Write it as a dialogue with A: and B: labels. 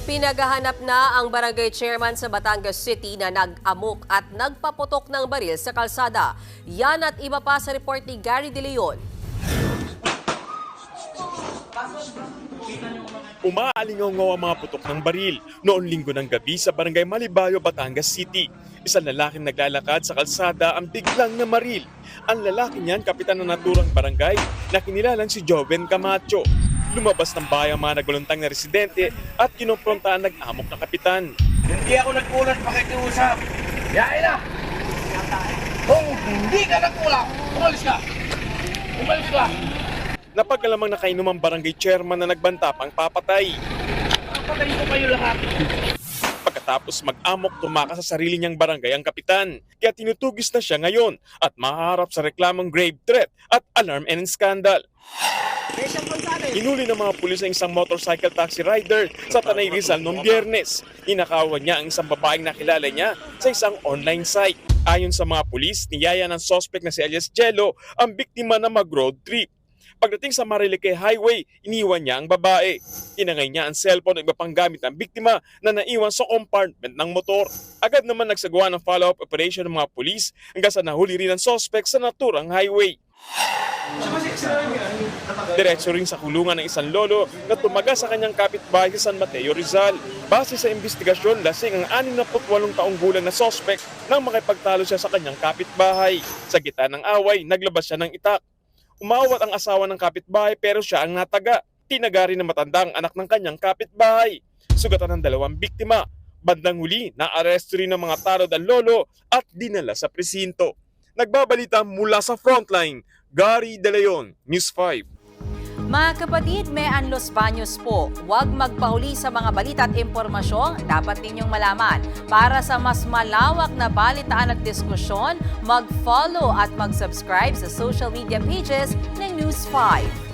A: Pinagahanap na ang barangay chairman sa Batangas City na nag-amok at nagpaputok ng baril sa kalsada. Yan at iba pa sa report ni Gary De Leon.
B: Umaalingaw ang mga putok ng baril noong linggo ng gabi sa barangay Malibayo, Batangas City. Isang lalaking naglalakad sa kalsada ang biglang namaril. Ang lalaki niyan, kapitan ng naturang barangay na kinilalang si Joven Camacho. Lumabas ng bahay ang mga naguluntang na residente at kinumpronta ang nag-amok na kapitan.
C: Hindi ako nagkulat pakikiusap. Yain na! Kung hindi ka nagkulat, umalis ka! Umalis ka!
B: Napagalamang nakainom ang barangay chairman na nagbanta pang papatay.
C: Papatay ko kayo lahat.
B: Pagkatapos mag-amok, tumakas sa sarili niyang barangay ang kapitan. Kaya tinutugis na siya ngayon at mahaharap sa reklamong grave threat at alarm and scandal. Hinuli ng mga pulis ang isang motorcycle taxi rider sa Tanay Rizal noong Biyernes. Inakawan niya ang isang babaeng nakilala niya sa isang online site. Ayon sa mga pulis, niyaya ng suspect na si Elias Jello ang biktima na mag-road trip. Pagdating sa Marilike Highway, iniwan niya ang babae. Tinangay niya ang cellphone at iba pang gamit ng biktima na naiwan sa compartment ng motor. Agad naman nagsagawa ng follow-up operation ng mga pulis hanggang sa nahuli rin ang suspect sa naturang highway. Diretso rin sa kulungan ng isang lolo na tumaga sa kanyang kapitbahay sa San Mateo, Rizal. Base sa investigasyon, lasing ang 68 taong gulang na suspect nang makipagtalo siya sa kanyang kapitbahay. Sa gitna ng away, naglabas siya ng itak. Umawat ang asawa ng kapitbahay pero siya ang nataga. Tinaga rin ng matanda ang anak ng kanyang kapitbahay. Sugatan ng 2 biktima. Bandang huli, naaresto rin ng mga tarod ang lolo at dinala sa presinto. Nagbabalita mula sa frontline, Gary De Leon, News 5.
D: Mga kapatid, may Los Baños po. Huwag magpahuli sa mga balita at impormasyong dapat ninyong malaman. Para sa mas malawak na balitaan at diskusyon, mag-follow at mag-subscribe sa social media pages ng News 5.